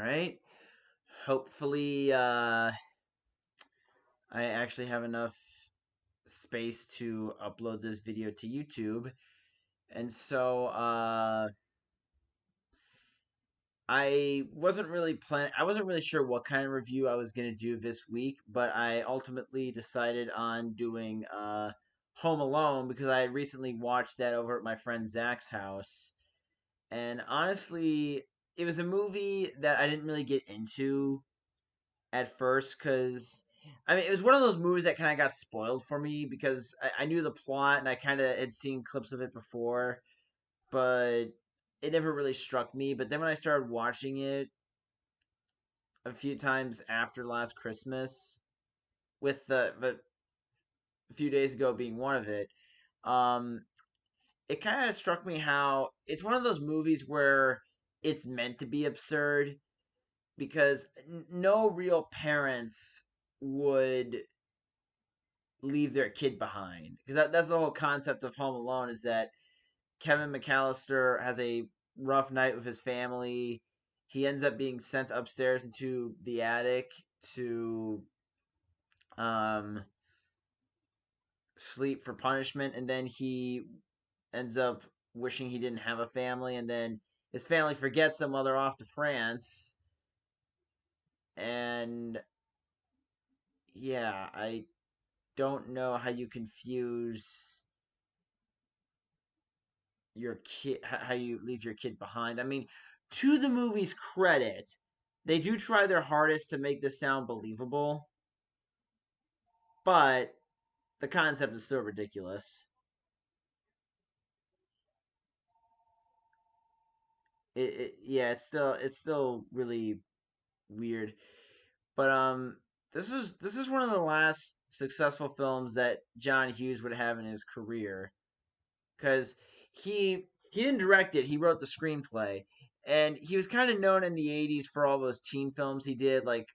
right. Hopefully, I actually have enough space to upload this video to YouTube. And so, I wasn't really sure what kind of review I was going to do this week, but I ultimately decided on doing Home Alone because I had recently watched that over at my friend Zach's house. And honestly, it was a movie that I didn't really get into at first because I mean it was one of those movies that kind of got spoiled for me because I knew the plot and I kind of had seen clips of it before, but it never really struck me. But then when I started watching it a few times after last Christmas, with the a few days ago being one of it, um, it kind of struck me how it's one of those movies where it's meant to be absurd because no real parents would leave their kid behind because that's the whole concept of Home Alone is that Kevin McAllister has a rough night with his family. He ends up being sent upstairs into the attic to um, sleep for punishment, and then he ends up wishing he didn't have a family, and then his family forgets him while they're off to France. And yeah, I don't know how you confuse your kid, how you leave your kid behind. I mean, to the movie's credit, they do try their hardest to make this sound believable, but the concept is still ridiculous. Yeah, it's still really weird. But this is one of the last successful films that John Hughes would have in his career because he didn't direct it. He wrote the screenplay, and he was kind of known in the '80s for all those teen films he did, like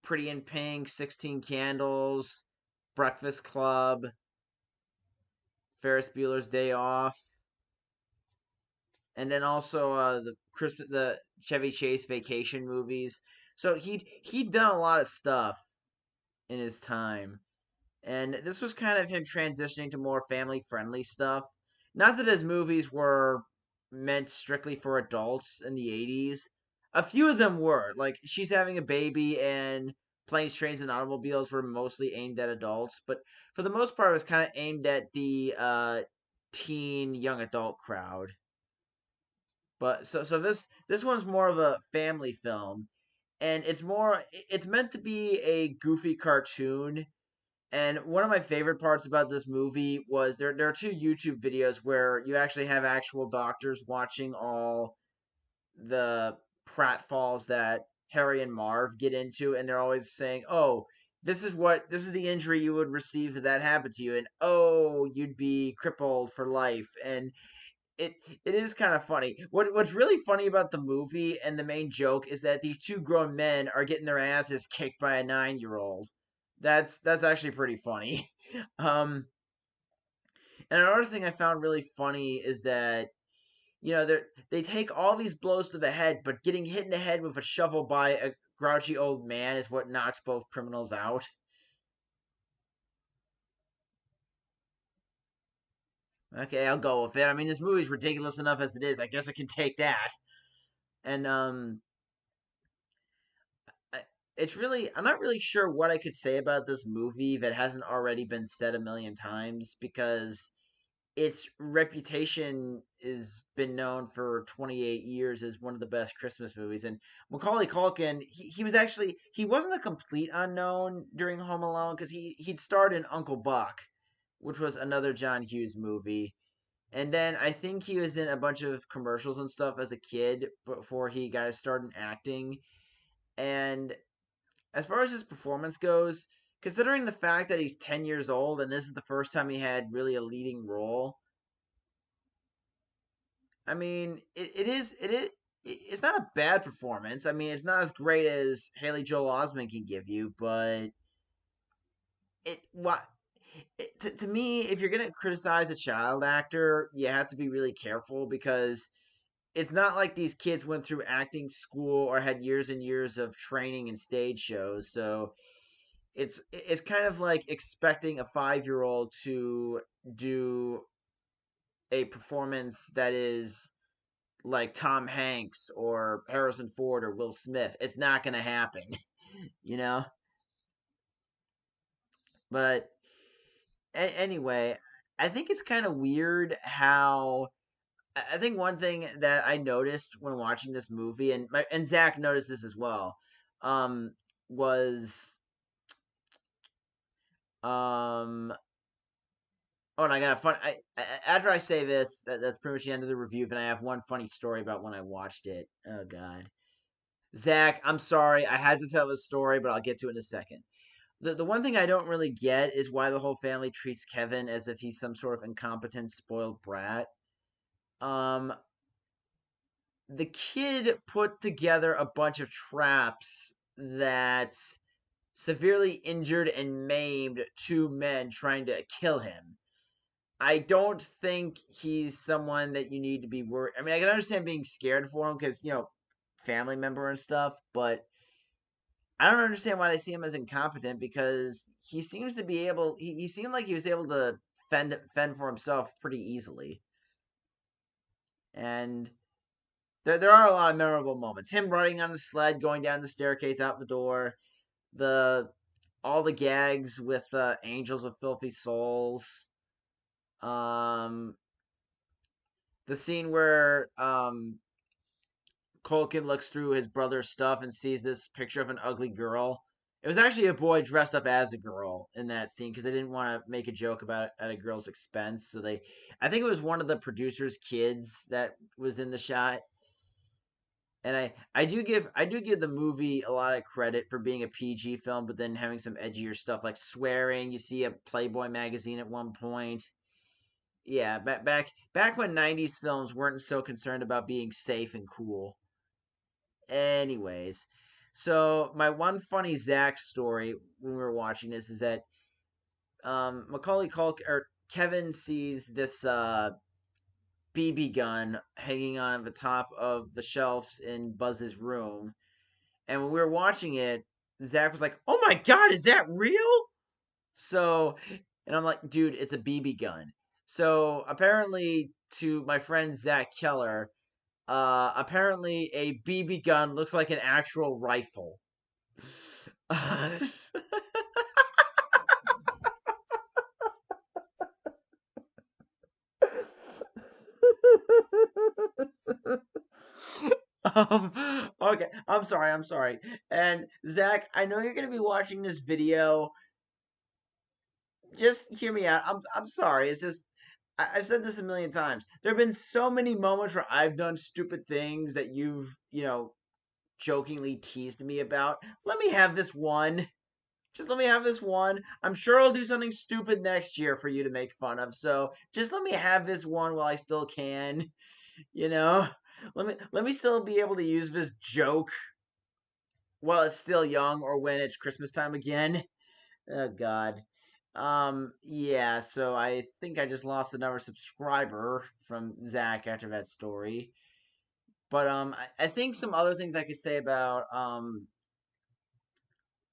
Pretty in Pink, 16 Candles, Breakfast Club, Ferris Bueller's Day Off, and then also the Chevy Chase vacation movies. So he'd done a lot of stuff in his time, and this was kind of him transitioning to more family friendly stuff. Not that his movies were meant strictly for adults in the '80s. A few of them were, like She's Having a Baby and Planes, Trains, and Automobiles were mostly aimed at adults, but for the most part, it was kind of aimed at the teen, young adult crowd. But so this one's more of a family film, and it's meant to be a goofy cartoon. And one of my favorite parts about this movie was there are two YouTube videos where you actually have actual doctors watching all the pratfalls that Harry and Marv get into, and they're always saying, "Oh, this is the injury you would receive if that happened to you," and "Oh, you'd be crippled for life." And it it is kind of funny. What's really funny about the movie and the main joke is that these two grown men are getting their asses kicked by a 9-year-old. That's actually pretty funny. Um, and another thing I found really funny is that they take all these blows to the head, but getting hit in the head with a shovel by a grouchy old man is what knocks both criminals out. Okay, I'll go with it. I mean, this movie's ridiculous enough as it is. I guess I can take that. And it's really I'm not really sure what I could say about this movie that hasn't already been said a million times because its reputation has been known for 28 years as one of the best Christmas movies. And Macaulay Culkin, he wasn't a complete unknown during Home Alone because he'd starred in Uncle Buck, which was another John Hughes movie. And then I think he was in a bunch of commercials and stuff as a kid before he got his start in acting. And as far as his performance goes, considering the fact that he's 10 years old and this is the first time he had really a leading role, I mean, it's not a bad performance. I mean, it's not as great as Haley Joel Osment can give you, but it what to me, if you're gonna criticize a child actor, you have to be really careful because it's not like these kids went through acting school or had years and years of training in stage shows. So it's kind of like expecting a 5-year old to do a performance that is like Tom Hanks or Harrison Ford or Will Smith. It's not going to happen, you know? But anyway, I think it's kind of weird how I think one thing that I noticed when watching this movie, and Zach noticed this as well, um, was um. Oh, and I got a fun. After I say this, that's pretty much the end of the review. And I have one funny story about when I watched it. Oh God, Zach, I'm sorry, I had to tell this story, but I'll get to it in a second. The one thing I don't really get is why the whole family treats Kevin as if he's some sort of incompetent, spoiled brat. Um, the kid put together a bunch of traps that severely injured and maimed two men trying to kill him. I don't think he's someone that you need to be worried. I mean, I can understand being scared for him because, family member and stuff, but I don't understand why they see him as incompetent because he seems to be able, he seemed like he was able to fend for himself pretty easily. And there are a lot of memorable moments. Him riding on the sled, going down the staircase out the door, the all the gags with the Angels of Filthy Souls. Um, the scene where Culkin looks through his brother's stuff and sees this picture of an ugly girl. It was actually a boy dressed up as a girl in that scene because they didn't want to make a joke about it at a girl's expense. So I think it was one of the producer's kids that was in the shot. And I do give the movie a lot of credit for being a PG film, but then having some edgier stuff like swearing. You see a Playboy magazine at one point. Yeah, back when '90s films weren't so concerned about being safe and cool. Anyways, so my one funny Zach story when we were watching this is that Macaulay Culkin or Kevin sees this BB gun hanging on the top of the shelves in Buzz's room, and when we were watching it, Zach was like, "Oh my God, is that real?" So, and I'm like, "Dude, it's a BB gun." So apparently, to my friend Zach Keller, apparently a BB gun looks like an actual rifle. Okay, I'm sorry. And Zach, I know you're gonna be watching this video. Just hear me out. I'm sorry. It's just I've said this a million times. There have been so many moments where I've done stupid things that you've, jokingly teased me about. Let me have this one. Just let me have this one. I'm sure I'll do something stupid next year for you to make fun of. So just let me have this one while I still can. You know, let me still be able to use this joke while it's still young or when it's Christmas time again. Oh God. Yeah, so I think I just lost another subscriber from Zach after that story. But I think some other things I could say about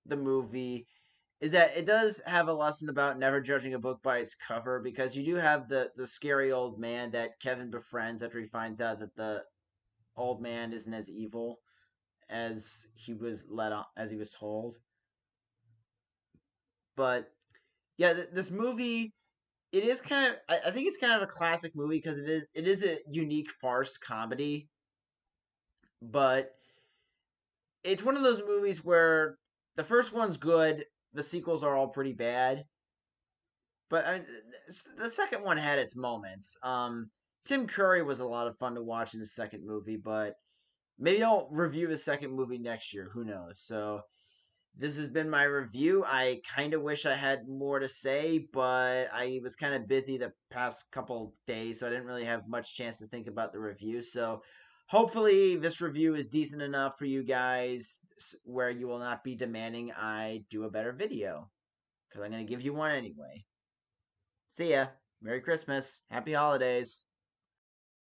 the movie is that it does have a lesson about never judging a book by its cover because you do have the scary old man that Kevin befriends after he finds out that the old man isn't as evil as he was told. But yeah, this movie it is kind of I think it's kind of a classic movie because it is a unique farce comedy, but it's one of those movies where the first one's good, the sequels are all pretty bad, but the second one had its moments. Tim Curry was a lot of fun to watch in the second movie, but maybe I'll review the second movie next year. Who knows? So this has been my review. I kind of wish I had more to say, but I was kind of busy the past couple days, so I didn't really have much chance to think about the review. So hopefully this review is decent enough for you guys where you will not be demanding I do a better video because I'm going to give you one anyway. See ya. Merry Christmas. Happy holidays.